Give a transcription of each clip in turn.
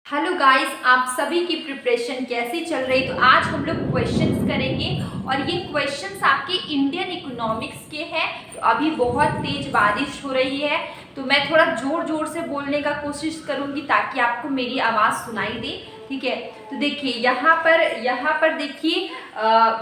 Hello guys, आप सभी की प्रिपरेशन कैसी चल रही? तो आज हम लोग क्वेश्चंस करेंगे और ये क्वेश्चंस आपके इंडियन इकोनॉमिक्स के हैं। तो अभी बहुत तेज बारिश हो रही है, तो मैं थोड़ा जोर जोर से बोलने का कोशिश करूंगी ताकि आपको मेरी आवाज़ सुनाई दे। ठीक है, तो देखिए यहाँ पर देखिए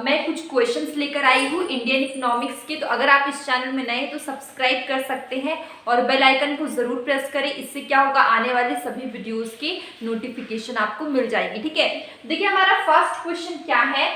मैं कुछ क्वेश्चंस लेकर आई हूँ इंडियन इकोनॉमिक्स के। तो अगर आप इस चैनल में नए हैं तो सब्सक्राइब कर सकते हैं और बेल आइकन को ज़रूर प्रेस करें। इससे क्या होगा, आने वाले सभी वीडियोस की नोटिफिकेशन आपको मिल जाएगी। ठीक है, देखिए हमारा फर्स्ट क्वेश्चन क्या है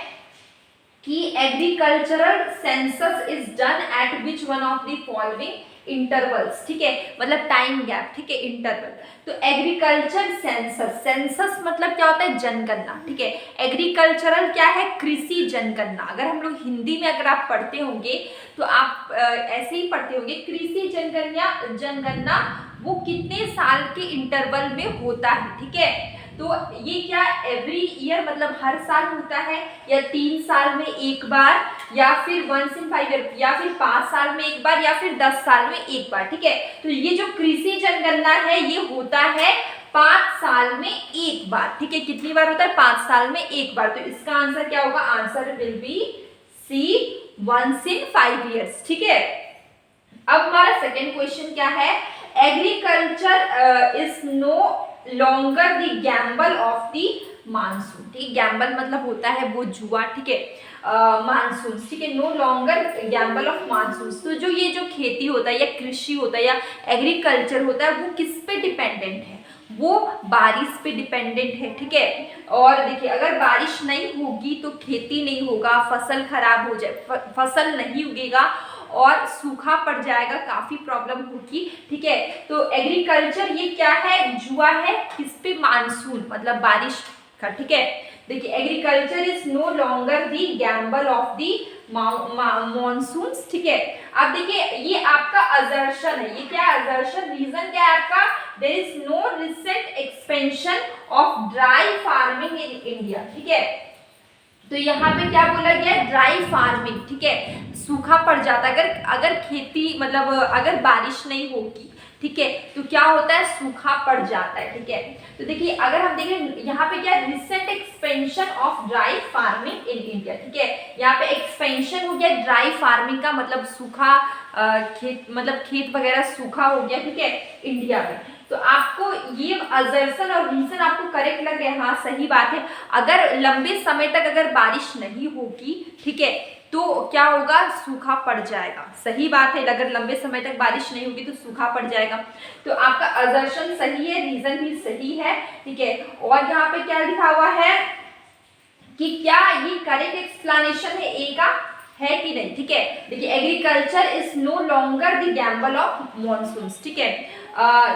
कि agricultural census is done at which one of the following intervals. ठीक है, मतलब टाइम गैप। ठीक है, इंटरवल। तो एग्रीकल्चर सेंसस, सेंसस मतलब क्या होता है, जनगणना। ठीक है, एग्रीकल्चरल क्या है, कृषि जनगणना। अगर हम लोग हिंदी में अगर आप पढ़ते होंगे तो आप ऐसे ही पढ़ते होंगे, कृषि जनगणना जनगणना वो कितने साल के इंटरवल में होता है। ठीक है, तो ये क्या एवरी ईयर मतलब हर साल होता है, या 3 साल में एक बार, या फिर वंस इन 5 ईयर, या फिर 5 साल में एक बार, या फिर 10 साल में एक बार। ठीक है, तो ये जो कृषि जनगणना है ये होता है 5 साल में एक बार। ठीक है, कितनी बार होता है, 5 साल में एक बार। तो इसका आंसर क्या होगा, answer will be C, once in 5 years. ठीक है, अब हमारा सेकेंड क्वेश्चन क्या है, agriculture is no longer the gamble of the monsoon. ठीक, गैम्बल मतलब होता है वो जुआ। ठीक है, मानसून। ठीक है, no longer gamble of monsoon. तो जो ये जो खेती होता है या कृषि होता है या एग्रीकल्चर होता है वो किस पे डिपेंडेंट है, वो बारिश पे डिपेंडेंट है। ठीक है, और देखिए अगर बारिश नहीं होगी तो खेती नहीं होगा, फसल खराब हो जाए, फसल नहीं उगेगा और सूखा पड़ जाएगा, काफी प्रॉब्लम होगी। ठीक है, तो एग्रीकल्चर ये क्या है, जुआ है किस पे, मानसून मतलब बारिश का। ठीक है, देखिए agriculture is no longer the gamble of the monsoon. ठीक है, अब देखिए ये आपका असर्शन है, ये क्या असर्शन, रीजन क्या है आपका, there is no recent expansion of dry farming in India. ठीक है, तो यहाँ पे क्या बोला गया, ड्राई फार्मिंग। ठीक है, सूखा पड़ जाता है अगर खेती मतलब अगर बारिश नहीं होगी। ठीक है, तो क्या होता है, सूखा पड़ जाता है। ठीक है, तो देखिए अगर हम देखें यहाँ पे क्या, recent expansion of dry farming in India. ठीक है, यहाँ पे एक्सपेंशन हो गया ड्राई फार्मिंग का, मतलब सूखा खेत, मतलब खेत वगैरह सूखा हो गया। ठीक है, इंडिया में। तो आपको ये असर्शन और रीजन आपको करेक्ट लग रहा है, हाँ सही बात है। अगर लंबे समय तक अगर बारिश नहीं होगी, ठीक है, तो क्या होगा, सूखा पड़ जाएगा। सही बात है, अगर लंबे समय तक बारिश नहीं होगी तो सूखा पड़ जाएगा। तो आपका असर्शन सही है, रीजन भी सही है। ठीक है, और यहाँ पे क्या लिखा हुआ है कि क्या ये करेक्ट एक्सप्लेनेशन है ए का, है कि नहीं। ठीक है, देखिए agriculture is no longer the gamble of monsoon. ठीक है,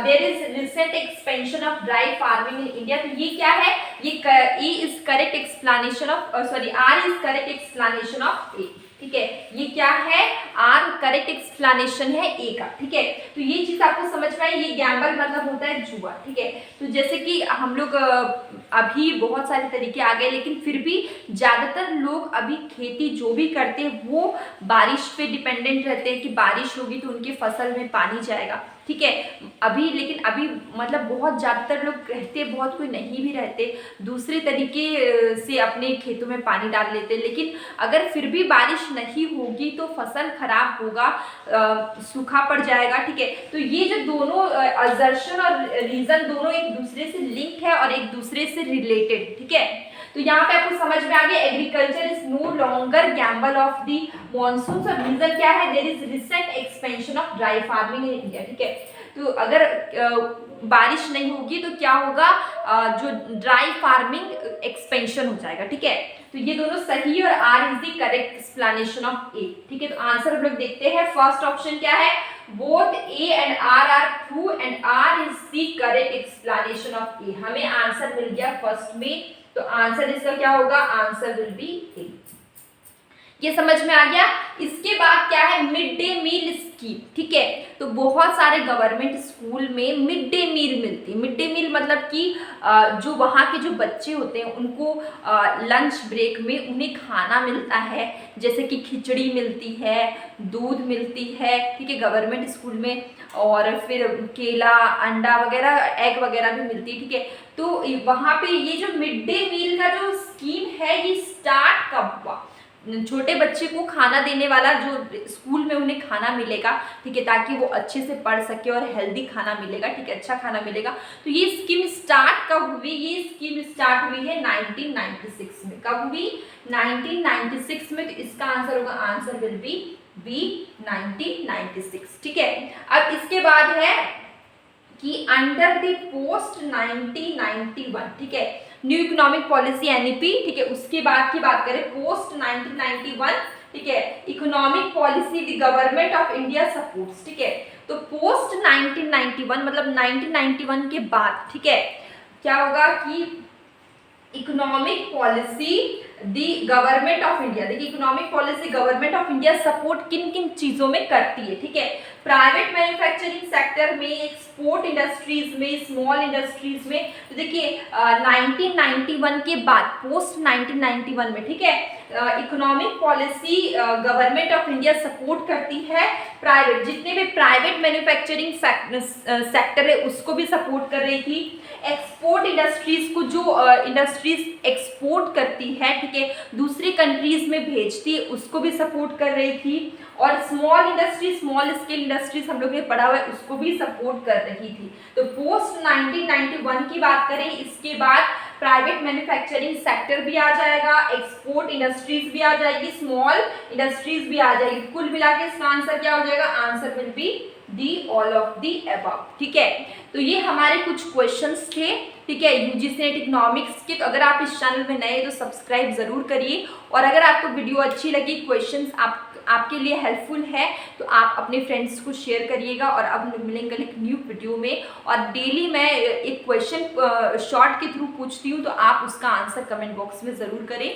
there is recent expansion of dry farming in India. तो ये क्या है, ये A is correct explanation of, sorry R is correct explanation of A. ठीक है, ये क्या है, आर करेक्ट एक्सप्लेनेशन है ए का। ठीक है, तो ये चीज आपको समझ में आई, ये गैम्बल मतलब होता है जुआ। ठीक है, तो जैसे कि हम लोग अभी बहुत सारे तरीके आ गए, लेकिन फिर भी ज्यादातर लोग अभी खेती जो भी करते हैं वो बारिश पे डिपेंडेंट रहते हैं कि बारिश होगी तो उनके फसल में पानी जाएगा। ठीक है, अभी लेकिन अभी मतलब बहुत ज़्यादातर लोग रहते, बहुत कोई नहीं भी रहते, दूसरे तरीके से अपने खेतों में पानी डाल लेते। लेकिन अगर फिर भी बारिश नहीं होगी तो फसल खराब होगा, सूखा पड़ जाएगा। ठीक है, तो ये जो दोनों असर्शन और रीजन दोनों एक दूसरे से लिंक है और एक दूसरे से रिलेटेड। ठीक है, तो यहाँ पे आपको समझ में आ गया, agriculture is no longer gamble of the monsoon. और रीजन क्या है, there is recent expansion of dry farming in India. ठीक है, तो अगर बारिश नहीं होगी तो क्या होगा, जो ड्राई फार्मिंग एक्सपेंशन हो जाएगा। ठीक है, तो ये दोनों सही और R is the correct explanation of A. ठीक है, तो आंसर हम लोग देखते हैं, फर्स्ट ऑप्शन क्या है, both A and R are true and R is the correct explanation of A. हमें आंसर मिल गया फर्स्ट में, तो आंसर इसका क्या होगा, आंसर विल बी ए। ये समझ में आ गया। इसके बाद क्या है, मिड डे मील स्कीम, ठीक है। तो बहुत सारे गवर्नमेंट स्कूल में मिड डे मील मिलती है। मिड डे मील मतलब कि जो वहाँ के जो बच्चे होते हैं उनको लंच ब्रेक में उन्हें खाना मिलता है, जैसे कि खिचड़ी मिलती है, दूध मिलती है, ठीक है, गवर्नमेंट स्कूल में, और फिर केला, अंडा वगैरह, एग वगैरह भी मिलती है, ठीक है। तो वहाँ पे ये जो मिड डे मील का जो स्कीम है ये स्टार्ट कब हुआ, छोटे बच्चे को खाना देने वाला जो स्कूल में उन्हें खाना मिलेगा, ठीक है, ताकि वो अच्छे से पढ़ सके और हेल्दी खाना मिलेगा, ठीक है, अच्छा खाना मिलेगा। तो ये स्कीम स्टार्ट कब हुई, ये स्कीम स्टार्ट हुई है 1996 में। कब हुई, 1996 में। तो इसका आंसर होगा, आंसर विल बी बी 1996, ठीक है। अब इसके बाद है कि अंडर द पोस्ट 1991, ठीक है, न्यू इकोनॉमिक पॉलिसी एनईपी, ठीक है, उसके बाद की बात करें पोस्ट 1991, ठीक है, economic policy the government of India supports, ठीक है। तो पोस्ट 1991 मतलब 1991 के बाद, ठीक है, क्या होगा कि economic policy the government of India, देखिए economic policy government of India support किन किन चीजों में करती है, ठीक है, प्राइवेट मैन्युफैक्चरिंग सेक्टर में, एक्सपोर्ट इंडस्ट्रीज में, स्मॉल इंडस्ट्रीज में। तो देखिए 1991 के बाद पोस्ट 1991 में, ठीक है, economic policy government of India support करती है प्राइवेट, जितने भी प्राइवेट मैन्युफैक्चरिंग सेक्टर है उसको भी सपोर्ट कर रही थी। एक्सपोर्ट इंडस्ट्रीज को, जो इंडस्ट्रीज एक्सपोर्ट करती है, ठीक है, दूसरी कंट्रीज में भेजती है, उसको भी सपोर्ट कर रही थी। और small industry, small scale industries हम लोग ने पढ़ा हुआ है, उसको भी सपोर्ट कर रही थी। तो पोस्ट 1991 की बात करें, इसके बाद प्राइवेट मैन्युफैक्चरिंग सेक्टर भी आ जाएगा, एक्सपोर्ट इंडस्ट्रीज भी आ जाएगी, स्मॉल इंडस्ट्रीज भी आ जाएगी। कुल मिला के इसका आंसर क्या हो जाएगा, answer will be the all of the above, ठीक है। तो ये हमारे कुछ क्वेश्चंस थे, ठीक है, यूजीसी नेट इकोनॉमिक्स के। तो अगर आप इस चैनल में नए तो सब्सक्राइब जरूर करिए, और अगर आपको वीडियो अच्छी लगी, क्वेश्चंस आपके लिए हेल्पफुल है, तो आप अपने फ्रेंड्स को शेयर करिएगा। और अब मिलेंगे एक न्यू वीडियो में, और डेली मैं एक क्वेश्चन शॉर्ट के थ्रू पूछती हूँ, तो आप उसका आंसर कमेंट बॉक्स में ज़रूर करें।